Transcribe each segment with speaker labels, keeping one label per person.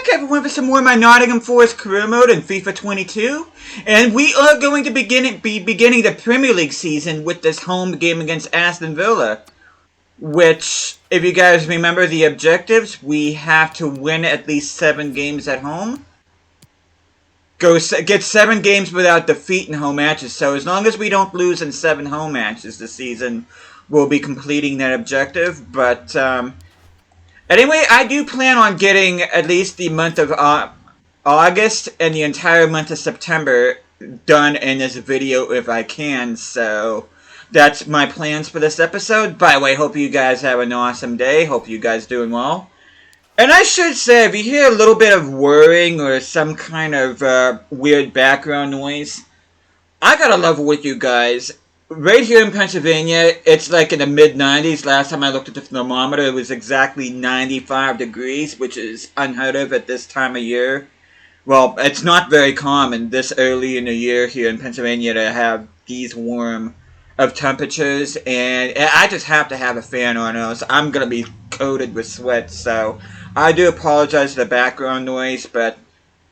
Speaker 1: back, everyone, for some more of my Nottingham Forest career mode in FIFA 22. And we are going to be beginning the Premier League season with this home game against Aston Villa. Which, if you guys remember the objectives, we have to win at least 7 games at home. Get 7 games without defeat in home matches. So as long as we don't lose in 7 home matches this season, we'll be completing that objective. But, anyway, I do plan on getting at least the month of August and the entire month of September done in this video if I can, so that's my plans for this episode. By the way, hope you guys have an awesome day, hope you guys doing well. And I should say, if you hear a little bit of whirring or some kind of weird background noise, I gotta level with you guys. Right here in Pennsylvania, it's like in the mid-90s. Last time I looked at the thermometer, it was exactly 95 degrees, which is unheard of at this time of year. Well, it's not very common this early in the year here in Pennsylvania to have these warm of temperatures, and I just have to have a fan on, or else I'm going to be coated with sweat, so I do apologize for the background noise, but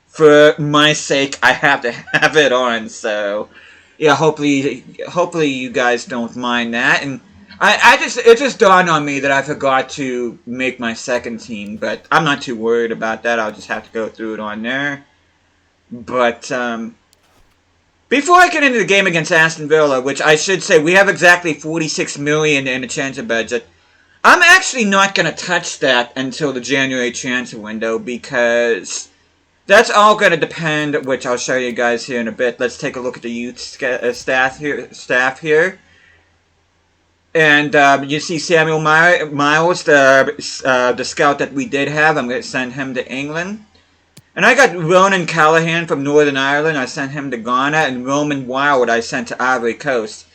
Speaker 1: for my sake, I have to have it on, so yeah, hopefully you guys don't mind that. And it just dawned on me that I forgot to make my second team, but I'm not too worried about that. I'll just have to go through it on there. But before I get into the game against Aston Villa, which I should say we have exactly 46 million in the transfer budget, I'm actually not going to touch that until the January transfer window, because that's all going to depend, which I'll show you guys here in a bit. Let's take a look at the youth staff here. And you see Samuel Miles, the scout that we did have. I'm going to send him to England. And I got Ronan Callahan from Northern Ireland. I sent him to Ghana. And Roman Wild I sent to Ivory Coast.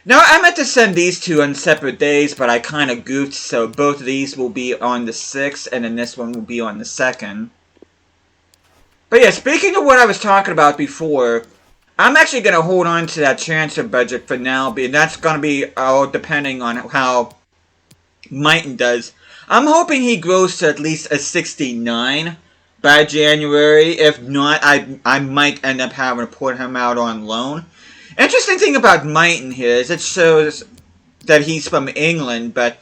Speaker 1: Now, I meant to send these two on separate days, but I kind of goofed. So both of these will be on the 6th, and then this one will be on the 2nd. But yeah, speaking of what I was talking about before, I'm actually going to hold on to that transfer budget for now, and that's going to be all depending on how Mighton does. I'm hoping he grows to at least a 69 by January. If not, I might end up having to put him out on loan. Interesting thing about Mighton here is it shows that he's from England, but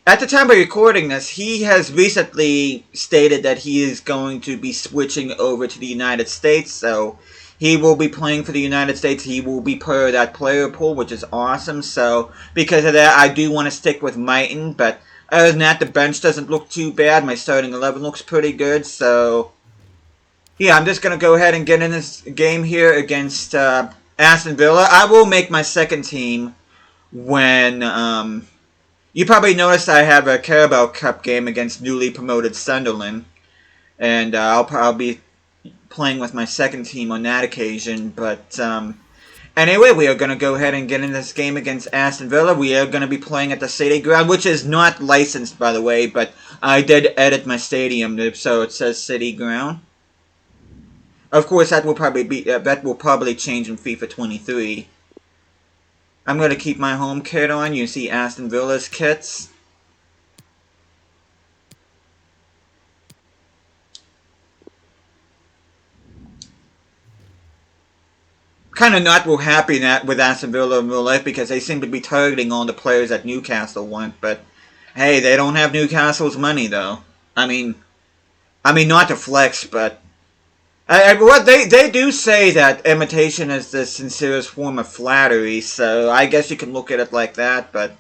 Speaker 1: at the time of recording this, he has recently stated that he is going to be switching over to the United States, so he will be playing for the United States. He will be part of that player pool, which is awesome. So because of that, I do want to stick with Mighton, but other than that, the bench doesn't look too bad. My starting 11 looks pretty good, so yeah, I'm just going to go ahead and get in this game here against Aston Villa. I will make my second team when you probably noticed I have a Carabao Cup game against newly promoted Sunderland, and I'll be playing with my second team on that occasion. But anyway, we are going to go ahead and get in this game against Aston Villa. We are going to be playing at the City Ground, which is not licensed, by the way, but I did edit my stadium so it says City Ground. Of course, that will probably change in FIFA 23. I'm going to keep my home kit on. You see Aston Villa's kits. Kind of not real happy with Aston Villa in real life because they seem to be targeting all the players that Newcastle want. But hey, they don't have Newcastle's money though. I mean not to flex, but what they do say that imitation is the sincerest form of flattery, so I guess you can look at it like that, but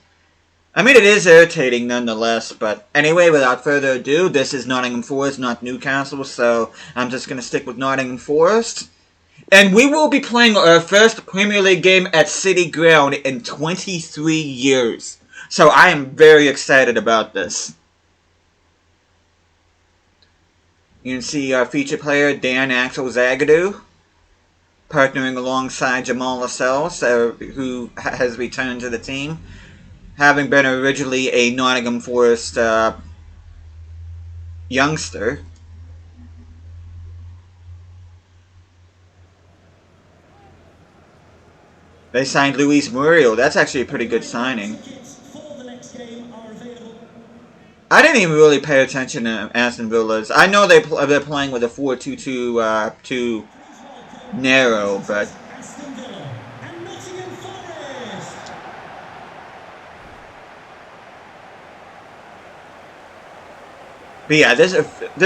Speaker 1: I mean, it is irritating nonetheless. But anyway, without further ado, this is Nottingham Forest, not Newcastle, so I'm just going to stick with Nottingham Forest. And we will be playing our first Premier League game at City Ground in 23 years. So I am very excited about this. You can see our feature player, Dan Axel Zagadou, partnering alongside Jamal Lascelles, who has returned to the team, having been originally a Nottingham Forest youngster. They signed Luis Muriel. That's actually a pretty good signing. I didn't even really pay attention to Aston Villa's. I know they're playing with a 4-2-2 too narrow, but yeah, this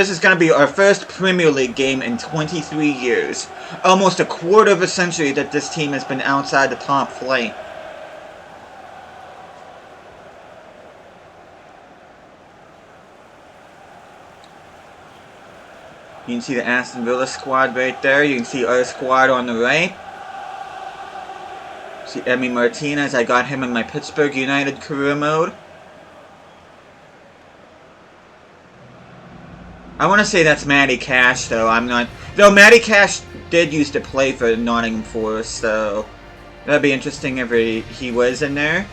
Speaker 1: is going to be our first Premier League game in 23 years. Almost a quarter of a century that this team has been outside the top flight. You can see the Aston Villa squad right there. You can see our squad on the right. See Emi Martinez. I got him in my Pittsburgh United career mode. I want to say that's Matty Cash, though. I'm not. Though Matty Cash did used to play for Nottingham Forest, so that'd be interesting if he was in there.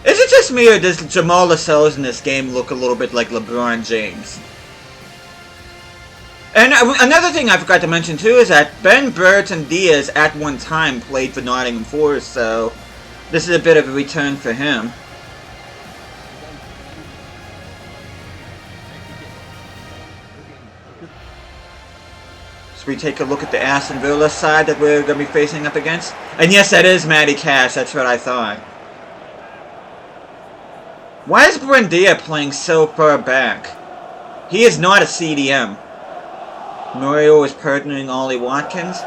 Speaker 1: Is it just me, or does Jamal Lascelles in this game look a little bit like LeBron James? And another thing I forgot to mention too is that Ben Burton Diaz at one time played for Nottingham Forest, so this is a bit of a return for him. So we take a look at the Aston Villa side that we're going to be facing up against. And yes, that is Matty Cash, that's what I thought. Why is Buendia playing so far back? He is not a CDM. Mario is partnering Ollie Watkins.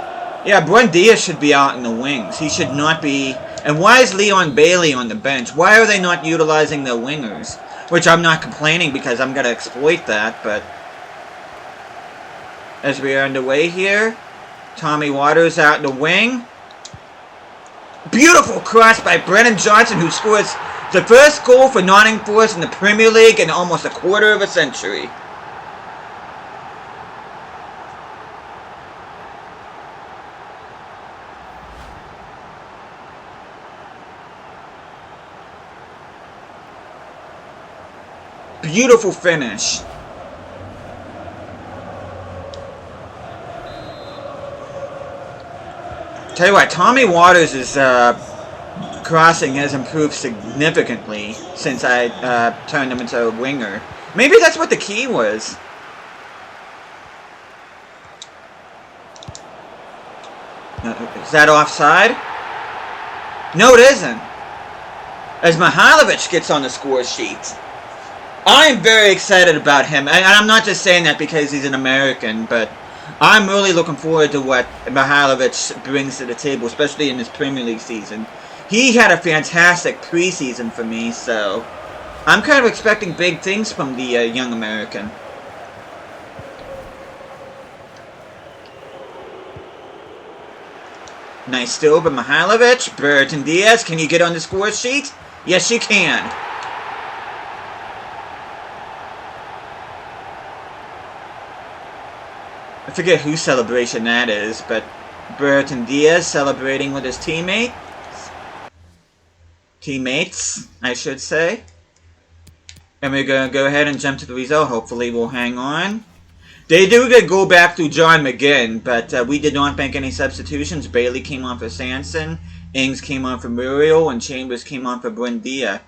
Speaker 1: Yeah, Buendia should be out in the wings. He should not be... And why is Leon Bailey on the bench? Why are they not utilizing their wingers? Which I'm not complaining because I'm going to exploit that, but... As we are underway here, Tommy Waters out in the wing. Beautiful cross by Brennan Johnson, who scores the first goal for Nottingham Forest in the Premier League in almost a quarter of a century. Beautiful finish. Tell you what, Tommy Waters' crossing has improved significantly since I turned him into a winger. Maybe that's what the key was. Is that offside? No, it isn't. As Mihailovic gets on the score sheet. I'm very excited about him. And I'm not just saying that because he's an American, but I'm really looking forward to what Mihailovic brings to the table, especially in this Premier League season. He had a fantastic preseason for me, so I'm kind of expecting big things from the young American. Nice steal by Mihailovic. Burton Diaz, can you get on the score sheet? Yes, you can. I forget whose celebration that is, but Burton Diaz celebrating with his teammates, I should say. And we're going to go ahead and jump to the result. Hopefully we'll hang on. They do get go back to John McGinn, but we did not make any substitutions. Bailey came on for Sanson, Ings came on for Muriel, and Chambers came on for Buendia.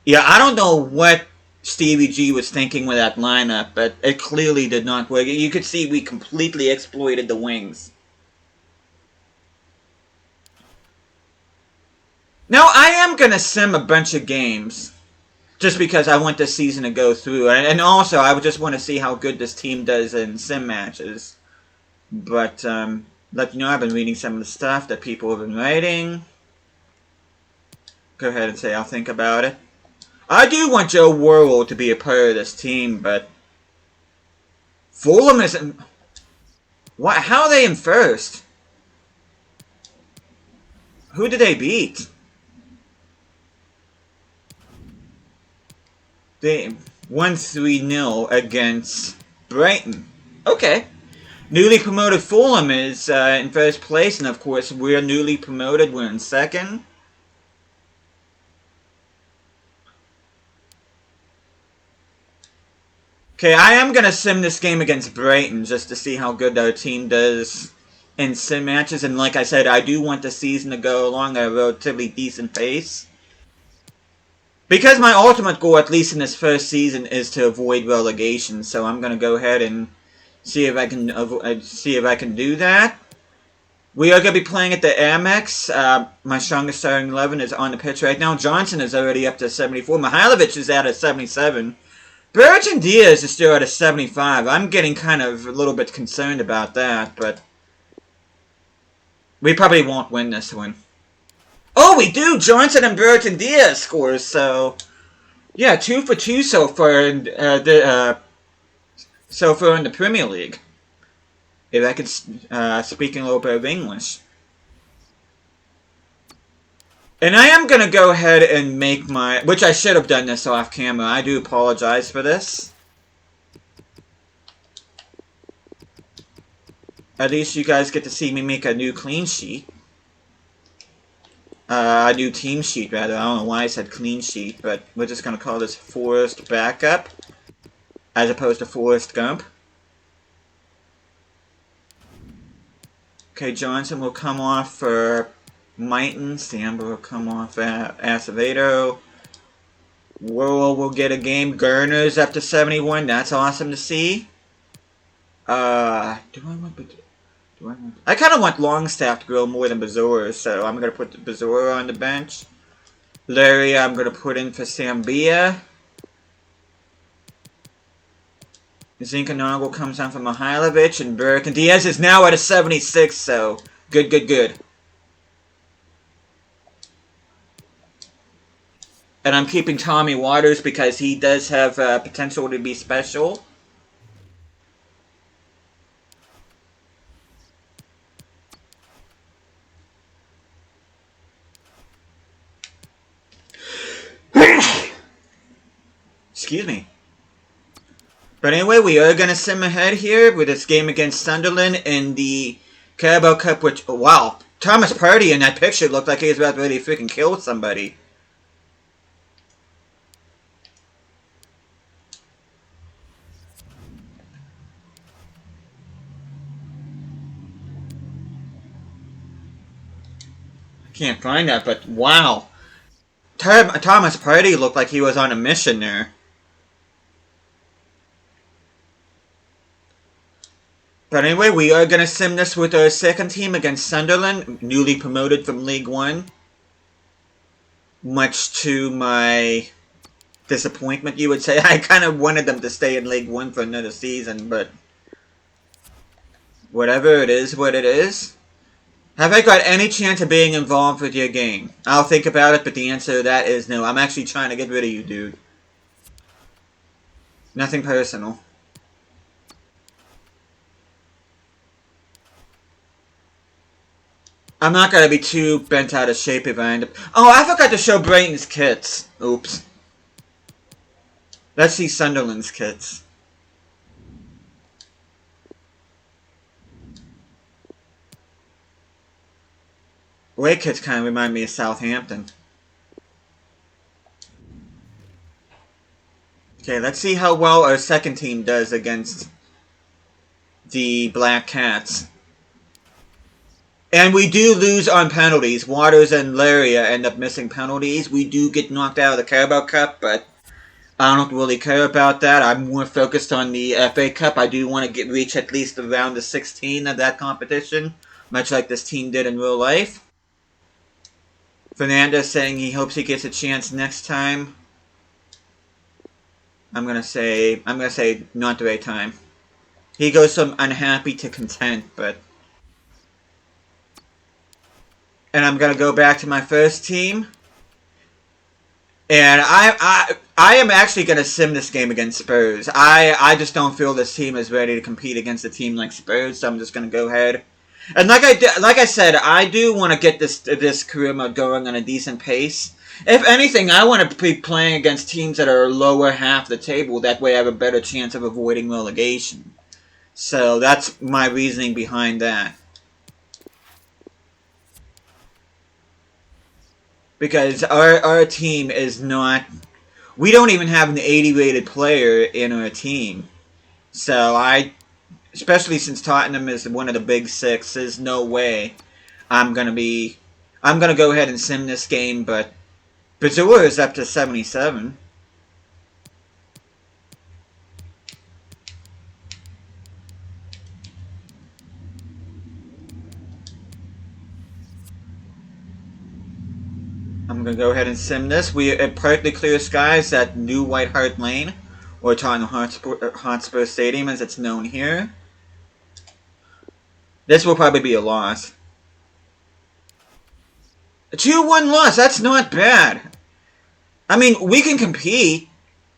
Speaker 1: Yeah, I don't know what Stevie G was thinking with that lineup, but it clearly did not work. You could see we completely exploited the wings. Now, I am going to sim a bunch of games, just because I want this season to go through. And also, I would just want to see how good this team does in sim matches. But, let you know, I've been reading some of the stuff that people have been writing. Go ahead and say I'll think about it. I do want Joe Worrell to be a part of this team, but Fulham isn't... What? How are they in first? Who did they beat? They won 3-0 against Brighton. Okay. Newly promoted Fulham is in first place, and of course we're newly promoted. We're in second. Okay, I am going to sim this game against Brighton just to see how good our team does in sim matches. And like I said, I do want the season to go along at a relatively decent pace. Because my ultimate goal, at least in this first season, is to avoid relegation. So I'm gonna go ahead and see if I can do that. We are going to be playing at the Amex. My strongest starting 11 is on the pitch right now. Johnson is already up to 74. Mihailovic is at a 77. Burton Diaz is still at a 75. I'm getting kind of a little bit concerned about that, but we probably won't win this one. Oh, we do! Johnson and Burton Diaz scores, so yeah, 2 for 2 so far in the Premier League. If I could speak a little bit of English. And I am going to go ahead and make my... Which I should have done this off camera. I do apologize for this. At least you guys get to see me make a new clean sheet. A new team sheet, rather. I don't know why I said clean sheet, but we're just going to call this Forest Backup. As opposed to Forrest Gump. Okay, Johnson will come off for Mighton. Samba will come off at Acevedo. Worrell will get a game. Gurner's up to 71. That's awesome to see. I kind of want Longstaff to grow more than Bazora, so I'm going to put Bazora on the bench. Larry, I'm going to put in for Sambia. Zinchenko comes on for Mihailovic, and Burke. And Diaz is now at a 76, so good. And I'm keeping Tommy Waters because he does have potential to be special. Excuse me. But anyway, we are going to sim ahead here with this game against Sunderland in the Carabao Cup, which, oh, wow, Thomas Partey in that picture looked like he was about ready to freaking kill somebody. I can't find that, but wow. Thomas Partey looked like he was on a mission there. But anyway, we are going to sim this with our second team against Sunderland, newly promoted from League One. Much to my disappointment, you would say. I kind of wanted them to stay in League One for another season, but whatever, it is what it is. Have I got any chance of being involved with your game? I'll think about it, but the answer to that is no. I'm actually trying to get rid of you, dude. Nothing personal. I'm not going to be too bent out of shape if I end up... Oh, I forgot to show Brayton's kits. Oops. Let's see Sunderland's kits. Away kits kind of remind me of Southampton. Okay, let's see how well our second team does against the Black Cats. And we do lose on penalties. Waters and Laria end up missing penalties. We do get knocked out of the Carabao Cup, but I don't really care about that. I'm more focused on the FA Cup. I do want to reach at least around the 16 of that competition, much like this team did in real life. Fernandez saying he hopes he gets a chance next time. I'm gonna say not the right time. He goes from unhappy to content, but... And I'm going to go back to my first team. And I am actually going to sim this game against Spurs. I just don't feel this team is ready to compete against a team like Spurs, so I'm just going to go ahead. And like I said, I do want to get this career mode going on a decent pace. If anything, I want to be playing against teams that are lower half the table. That way I have a better chance of avoiding relegation. So that's my reasoning behind that. Because our team is not... We don't even have an 80 rated player in our team. So especially since Tottenham is one of the big six, there's no way I'm going to go ahead and sim this game, but Bazua is up to 77. I'm gonna go ahead and sim this. We at partly clear skies at New White Hart Lane, or Tottenham Hotspur Stadium as it's known here. This will probably be a loss. A 2-1 loss, that's not bad. I mean, we can compete.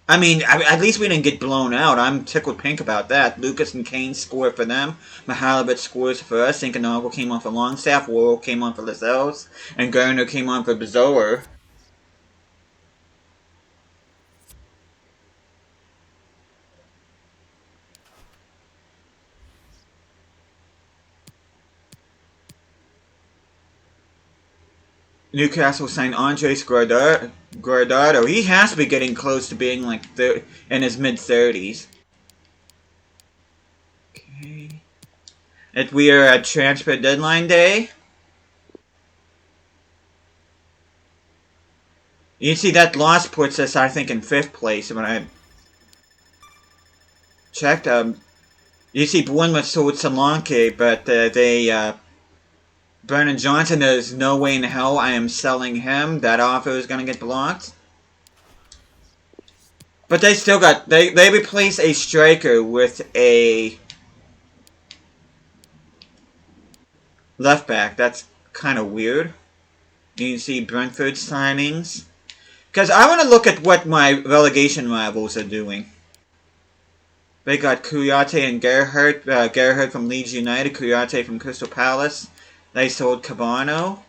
Speaker 1: I mean, at least we didn't get blown out. I'm tickled pink about that. Lucas and Kane score for them. Mihailovic scores for us. Sinkanago came on for Longstaff. Worrell came on for Lascelles. And Garner came on for Bazoer. Newcastle signed Andres Guardado. He has to be getting close to being like in his mid-30s. Okay. We are at transfer deadline day. You see that loss puts us, I think, in 5th place when I checked. You see Bournemouth sold Solanke, but Brennan Johnson, there's no way in hell I am selling him. That offer is going to get blocked. But they still got... They replaced a striker with a left back. That's kind of weird. You can see Brentford signings. Because I want to look at what my relegation rivals are doing. They got Kouyaté and Gerhardt. Gerhardt from Leeds United. Kouyaté from Crystal Palace. They sold Cabano.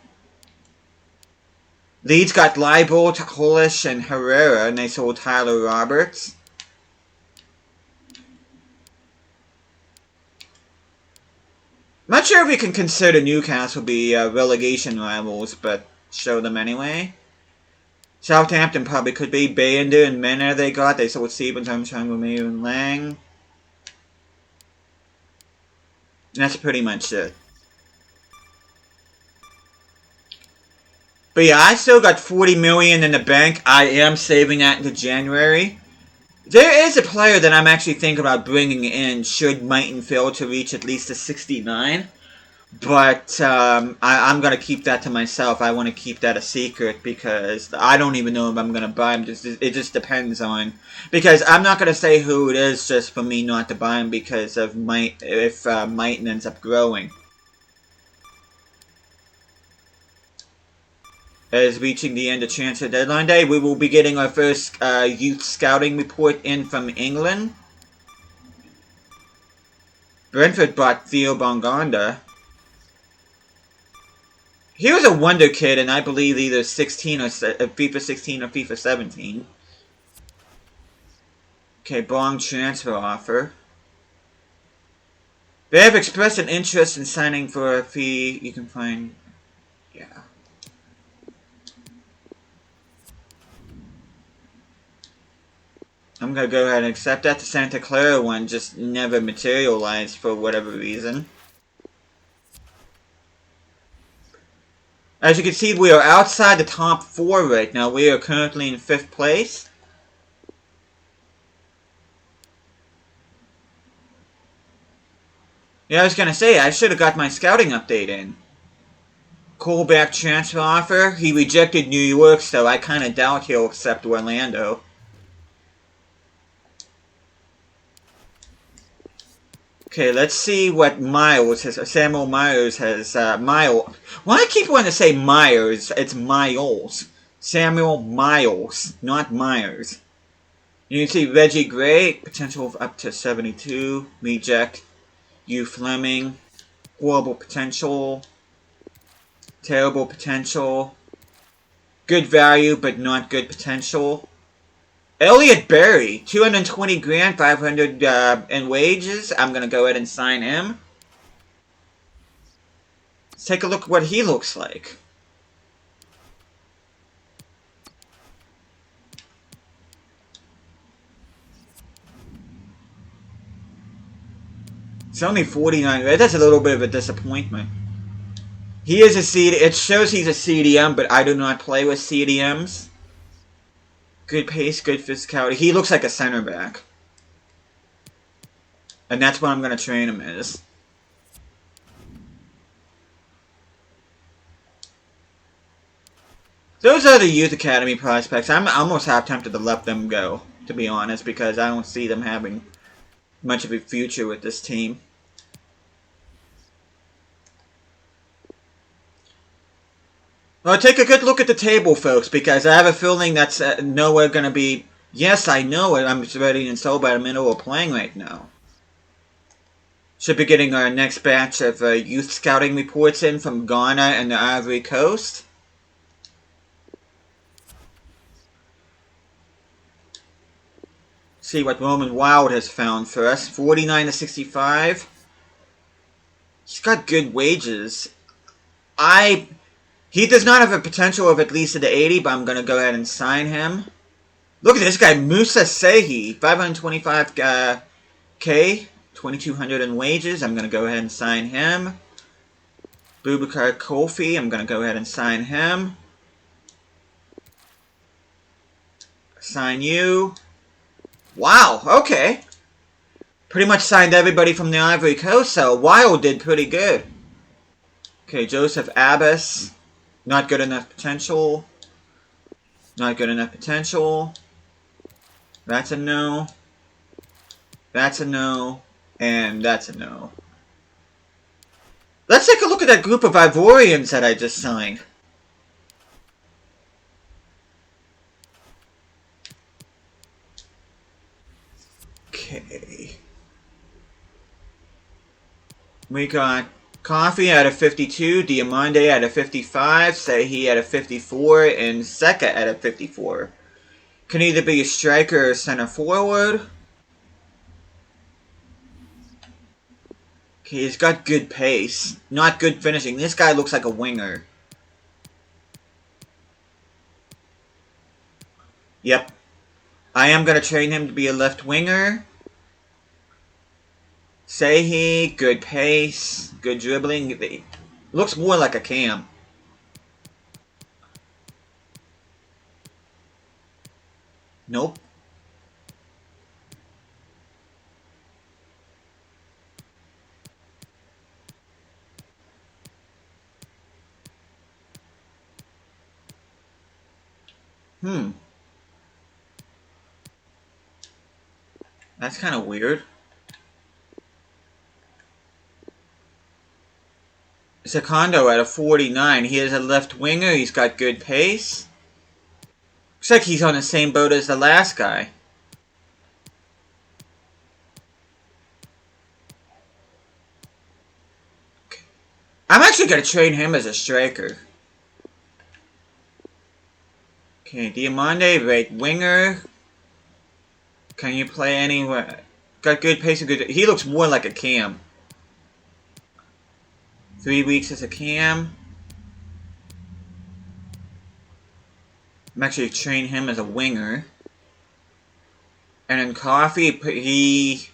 Speaker 1: Leeds got Leibold, Holish, and Herrera, and they sold Tyler Roberts. I'm not sure if we can consider Newcastle to be relegation rivals, but show them anyway. Southampton probably could be. Bayender and Mena they got. They sold Stevens, Armstrong, Romeo, and Lang. And that's pretty much it. But yeah, I still got $40 million in the bank. I am saving that into January. There is a player that I'm actually thinking about bringing in should Mighton fail to reach at least a 69. But I'm going to keep that to myself. I want to keep that a secret because I don't even know if I'm going to buy him. It just depends on... Because I'm not going to say who it is just for me not to buy him because of if Mighton ends up growing. As reaching the end of transfer deadline day, we will be getting our first youth scouting report in from England. Brentford bought Theo Bongonda. He was a wonder kid, and I believe either 16 or FIFA 16 or FIFA 17. Okay, Bong transfer offer. They have expressed an interest in signing for a fee. You can find, yeah. I'm gonna go ahead and accept that. The Santa Clara one just never materialized for whatever reason. As you can see, we are outside the top 4 right now. We are currently in 5th place. Yeah, I was gonna say, I should have got my scouting update in. Colback transfer offer. He rejected New York, so I kind of doubt he'll accept Orlando. Okay, let's see what Miles has. Samuel Myers has. Miles. Why do I keep wanting to say Myers? It's Miles. Samuel Miles, not Myers. You can see Reggie Gray, potential of up to 72. Reject. Hugh Fleming. Horrible potential. Terrible potential. Good value, but not good potential. Elliot Berry, 220 grand, 500 in wages. I'm going to go ahead and sign him. Let's take a look at what he looks like. It's only 49. That's a little bit of a disappointment. He is a CD. It shows he's a CDM, but I do not play with CDMs. Good pace, good physicality. He looks like a center back. And that's what I'm going to train him as. Those are the youth academy prospects. I'm almost half tempted to let them go, to be honest, because I don't see them having much of a future with this team. Well, take a good look at the table, folks, because I have a feeling that's nowhere going to be... Yes, I know it. I'm ready and so by the middle of playing right now. Should be getting our next batch of youth scouting reports in from Ghana and the Ivory Coast. See what Roman Wild has found for us. 49 to 65. He's got good wages. He does not have a potential of at least at the 80, but I'm going to go ahead and sign him. Look at this guy, Musa Sehi. 525k. 2,200 in wages. I'm going to go ahead and sign him. Boubacar Kofi. I'm going to go ahead and sign him. Sign you. Wow, okay. Pretty much signed everybody from the Ivory Coast, so Wild did pretty good. Okay, Joseph Abbas. Not good enough potential. Not good enough potential. That's a no. That's a no. And that's a no. Let's take a look at that group of Ivorians that I just signed. Okay. We got Coffee at a 52, Diamande at a 55, Sehi at a 54, and Seka at a 54. Can either be a striker or center forward. Okay, he's got good pace. Not good finishing. This guy looks like a winger. Yep. I am going to train him to be a left winger. Sehi, good pace, good dribbling. Looks more like a cam. Nope. That's kind of weird. Secondo at a 49. He is a left winger. He's got good pace. Looks like he's on the same boat as the last guy. Okay. I'm actually going to train him as a striker. Okay, Diamande, right winger. Can you play anywhere? Got good pace and good... He looks more like a cam. 3 weeks as a cam. I'm actually train him as a winger. And then Coffee, he...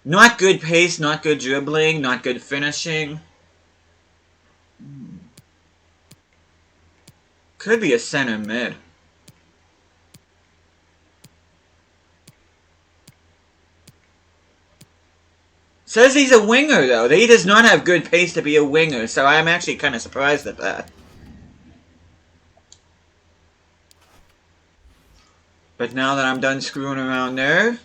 Speaker 1: Not good pace, not good dribbling, not good finishing. Could be a center mid. Says he's a winger, though. He does not have good pace to be a winger, so I'm actually kind of surprised at that. But now that I'm done screwing around there...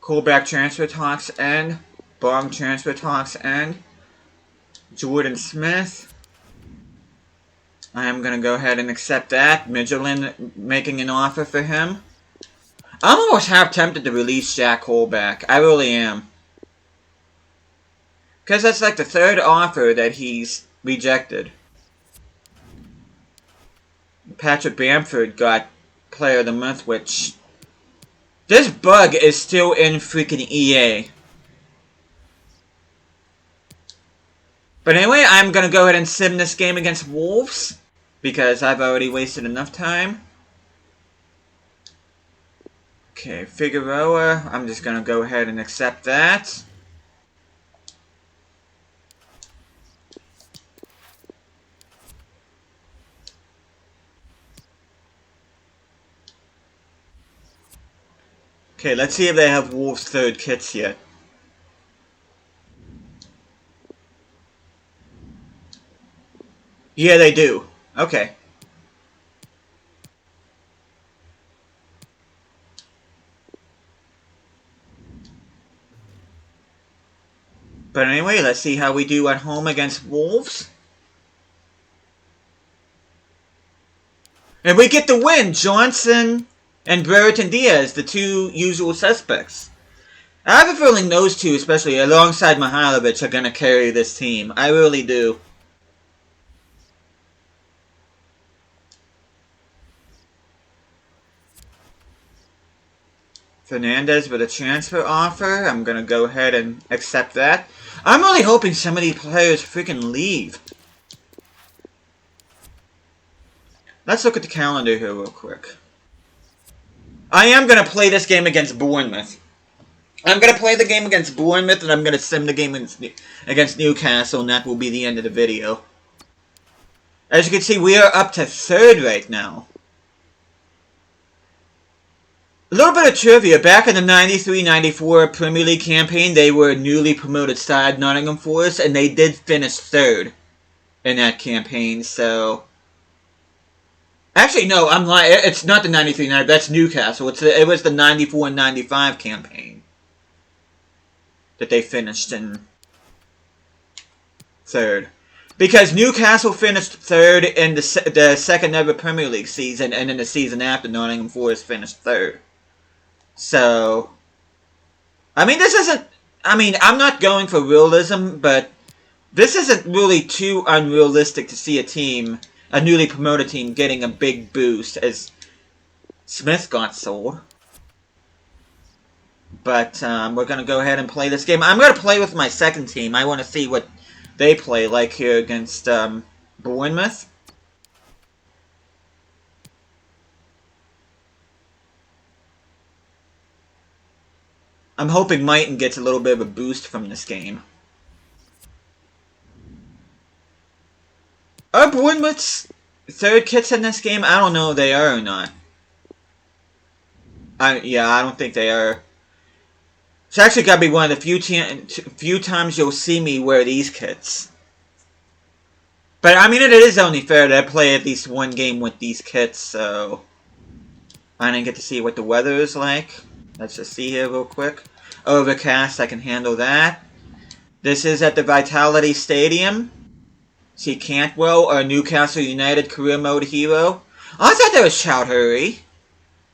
Speaker 1: Colback transfer talks end. Bong transfer talks end. Jordan Smith. I am going to go ahead and accept that. Midtjylland making an offer for him. I'm almost half tempted to release Jack Colback. I really am. Because that's like the third offer that he's rejected. Patrick Bamford got Player of the Month, which... This bug is still in freaking EA. But anyway, I'm going to go ahead and sim this game against Wolves. Because I've already wasted enough time. Okay, Figueroa. I'm just going to go ahead and accept that. Okay, let's see if they have Wolves' third kits yet. Yeah, they do. Okay. But anyway, let's see how we do at home against Wolves. And we get the win! Johnson and Brereton Diaz, the two usual suspects. I have a feeling those two, especially alongside Mihailovic, are going to carry this team. I really do. Fernandez with a transfer offer. I'm going to go ahead and accept that. I'm really hoping some of these players freaking leave. Let's look at the calendar here real quick. I am going to play this game against Bournemouth. I'm going to play the game against Bournemouth, and I'm going to sim the game against Newcastle, and that will be the end of the video. As you can see, we are up to third right now. A little bit of trivia. Back in the 93-94 Premier League campaign, they were a newly promoted side, Nottingham Forest, and they did finish third in that campaign, so... Actually, no, I'm lying. It's not the 93-94, that's Newcastle. It was the 94-95 campaign that they finished in third. Because Newcastle finished third in the second ever Premier League season, and in the season after, Nottingham Forest finished third. So, I mean, this isn't... I mean, I'm not going for realism, but this isn't really too unrealistic to see a team, a newly promoted team, getting a big boost as Smith got sold. But we're going to go ahead and play this game. I'm going to play with my second team. I want to see what they play like here against Bournemouth. I'm hoping Mighton gets a little bit of a boost from this game. Are Bournemouth's third kits in this game? I don't know if they are or not. Yeah, I don't think they are. It's actually got to be one of the few times you'll see me wear these kits. But, I mean, it is only fair that I play at least one game with these kits, so... I didn't get to see what the weather is like. Let's just see here real quick. Overcast, I can handle that. This is at the Vitality Stadium. See Cantwell, our Newcastle United career mode hero. Oh, I thought that was Chowdhury.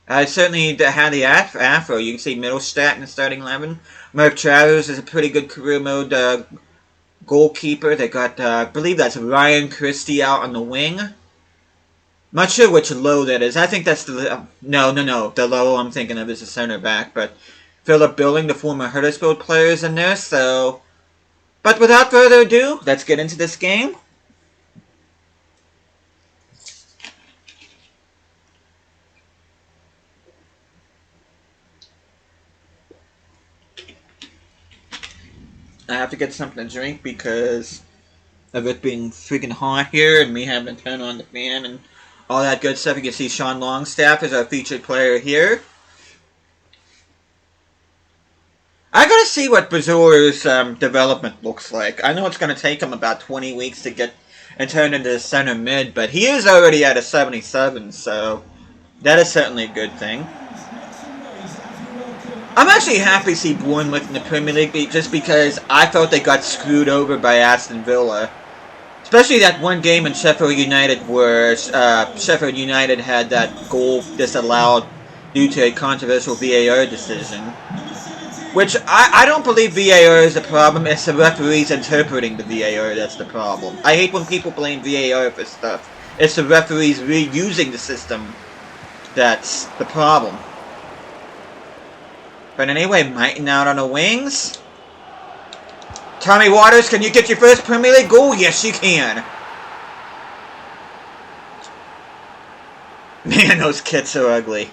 Speaker 1: I certainly had the afro. You can see Middlestat in the starting 11. Merv Travers is a pretty good career mode goalkeeper. They got, I believe that's Ryan Christie out on the wing. Not sure which low that is. I think that's the... No. The low I'm thinking of is the center back. But Philip Billing, the former Huddersfield player, is in there, so... But without further ado, let's get into this game. I have to get something to drink because of it being freaking hot here and me having to turn on the fan and all that good stuff. You can see Sean Longstaff is our featured player here. I gotta see what Bazor's development looks like. I know it's gonna take him about 20 weeks to get and turn into center mid, but he is already at a 77, so that is certainly a good thing. I'm actually happy to see Bournemouth in the Premier League just because I felt they got screwed over by Aston Villa. Especially that one game in Sheffield United where Sheffield United had that goal disallowed due to a controversial VAR decision. Which, I don't believe VAR is the problem, it's the referees interpreting the VAR that's the problem. I hate when people blame VAR for stuff. It's the referees reusing the system that's the problem. But anyway, Mighton out on the wings. Tommy Waters, can you get your first Premier League goal? Yes, you can. Man, those kits are ugly.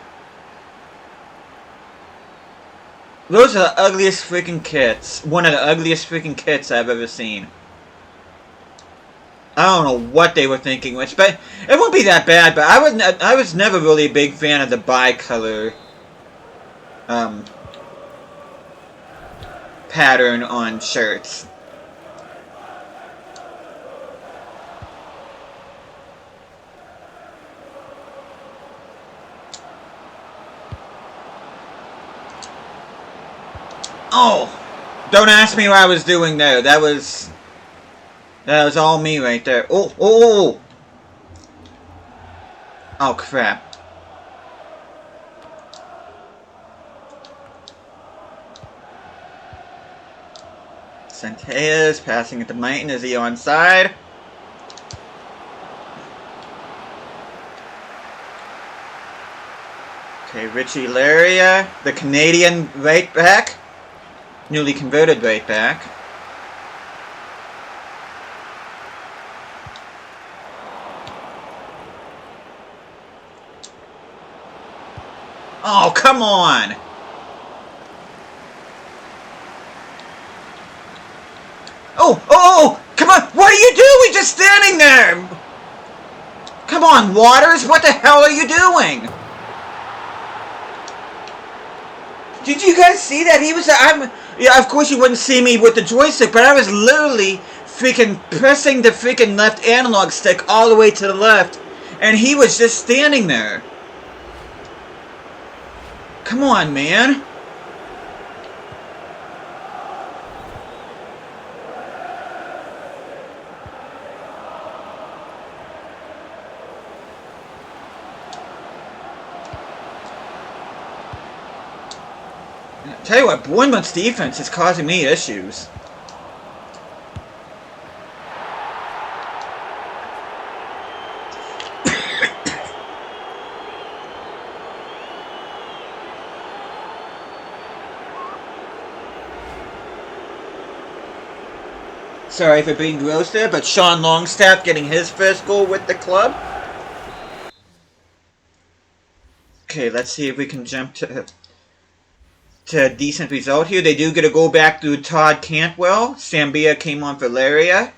Speaker 1: Those are the ugliest freaking kits. One of the ugliest freaking kits I've ever seen. I don't know what they were thinking, but it won't be that bad, but I was never really a big fan of the bi-color um, pattern on shirts. Oh! Don't ask me what I was doing there. That was all me right there. Oh, oh, oh! Oh, crap. Centeas passing it to Mighton. Is he onside? Okay, Richie Laria, the Canadian right back. Newly converted right back. Oh, come on! Oh, oh, come on! What are you doing? Just standing there! Come on, Waters! What the hell are you doing? Did you guys see that? He was... yeah, of course you wouldn't see me with the joystick, but I was literally freaking pressing the freaking left analog stick all the way to the left, and he was just standing there. Come on, man. Tell you what, Bournemouth's defense is causing me issues. Sorry for being gross there, but Sean Longstaff getting his first goal with the club. Okay, let's see if we can jump to a decent result here. They do get a goal back through Todd Cantwell. Sambia came on for Laria.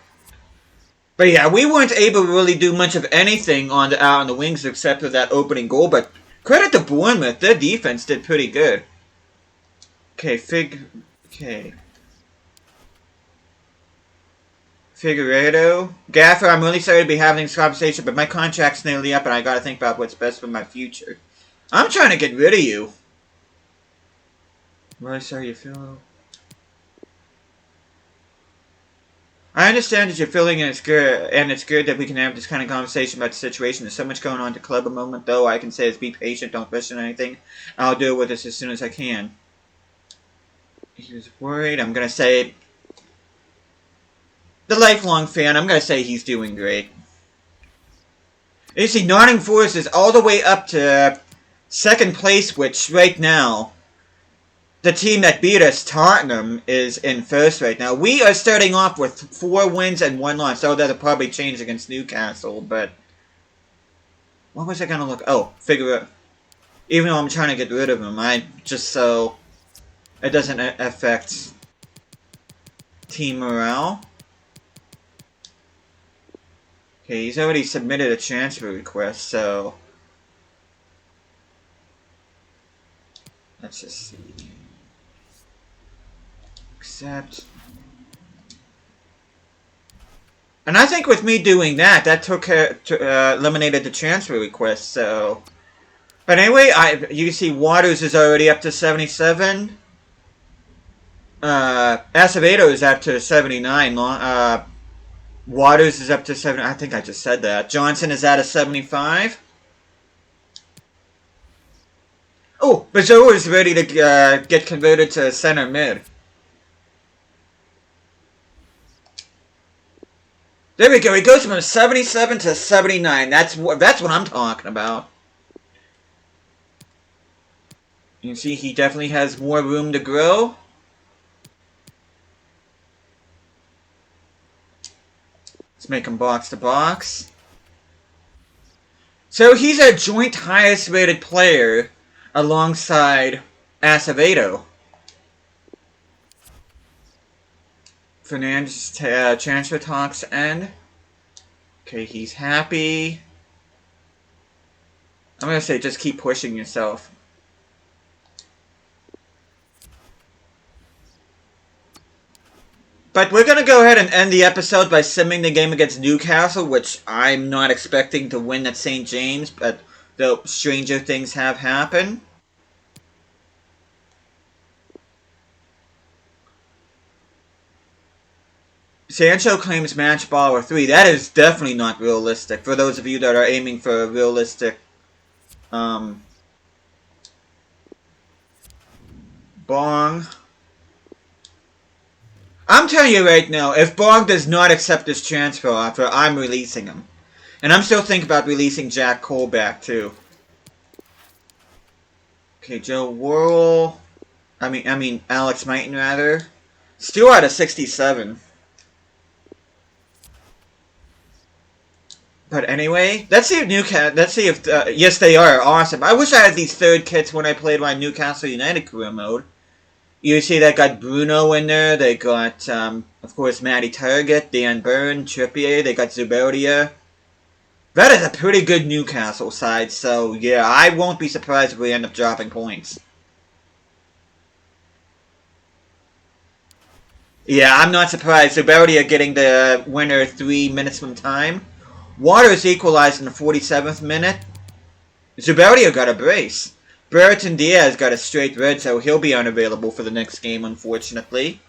Speaker 1: But yeah, we weren't able to really do much of anything out on the wings except for that opening goal. But credit to Bournemouth, their defense did pretty good. Okay, Figueiredo. Gaffer, I'm really sorry to be having this conversation, but my contract's nearly up and I gotta think about what's best for my future. I'm trying to get rid of you. I'm really sorry you feel... I understand that you're feeling and it's good that we can have this kind of conversation about the situation. There's so much going on at the club at the moment, though. I can say is be patient, don't question anything. I'll deal with this as soon as I can. He was worried. I'm gonna say... The lifelong fan, I'm gonna say he's doing great. You see, Nottingham Forest is all the way up to second place, which right now... The team that beat us, Tottenham, is in first right now. We are starting off with 4 wins and 1 loss. So that'll probably change against Newcastle, but... What was I going to look... Oh, Figueroa. Even though I'm trying to get rid of him, just so it doesn't affect team morale. Okay, he's already submitted a transfer request, so... Let's just see... Accept. And I think with me doing that, eliminated the transfer request, so... But anyway, you can see Waters is already up to 77. Acevedo is up to 79. Waters is up to 70. I think I just said that. Johnson is at a 75. Oh, Bazo is ready to get converted to center mid. There we go. He goes from 77 to 79. That's what I'm talking about. You can see he definitely has more room to grow. Let's make him box to box. So he's a joint highest rated player alongside Acevedo. Fernandez transfer talks end. Okay, he's happy. I'm gonna say just keep pushing yourself. But we're going to go ahead and end the episode by simming the game against Newcastle, which I'm not expecting to win at St. James, but though stranger things have happened. Sancho claims match ball or 3. That is definitely not realistic. For those of you that are aiming for a realistic Bong. I'm telling you right now, if Bong does not accept this transfer offer, I'm releasing him. And I'm still thinking about releasing Jack Cole back too. Okay, Joe Worrell. I mean Alex Mighton rather. Still out of 67. But anyway, let's see if Newcastle. Let's see if yes, they are awesome. I wish I had these third kits when I played my Newcastle United career mode. You see, they got Bruno in there. They got, of course, Matty Target, Dan Burn, Trippier. They got Zubodia. That is a pretty good Newcastle side. So yeah, I won't be surprised if we end up dropping points. Yeah, I'm not surprised. Zubodia getting the winner 3 minutes from time. Waters equalized in the 47th minute. Zubodia got a brace. Brereton Diaz got a straight red, so he'll be unavailable for the next game, unfortunately.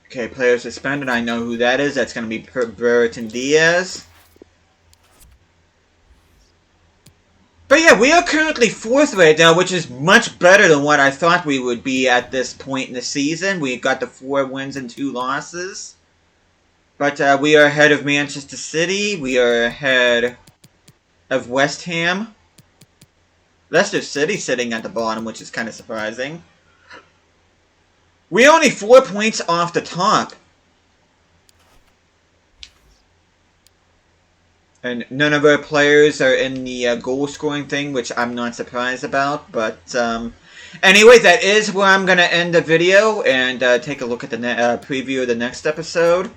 Speaker 1: Okay, player suspended. I know who that is. That's going to be Brereton Diaz. But yeah, we are currently 4th right now, which is much better than what I thought we would be at this point in the season. We got the 4 wins and 2 losses. But we are ahead of Manchester City. We are ahead of West Ham. Leicester City sitting at the bottom, which is kind of surprising. We're only 4 points off the top. And none of our players are in the goal-scoring thing, which I'm not surprised about. But anyway, that is where I'm going to end the video and take a look at the preview of the next episode.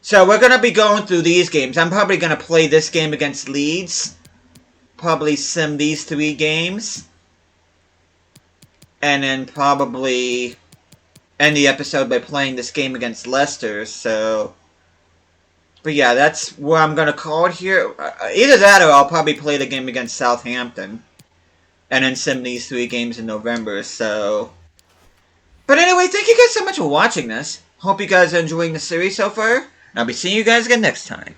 Speaker 1: So we're going to be going through these games. I'm probably going to play this game against Leeds. Probably sim these 3 games. And then probably end the episode by playing this game against Leicester. So, but yeah, that's where I'm going to call it here. Either that or I'll probably play the game against Southampton. And then sim these 3 games in November. So, but anyway, thank you guys so much for watching this. Hope you guys are enjoying the series so far. I'll be seeing you guys again next time.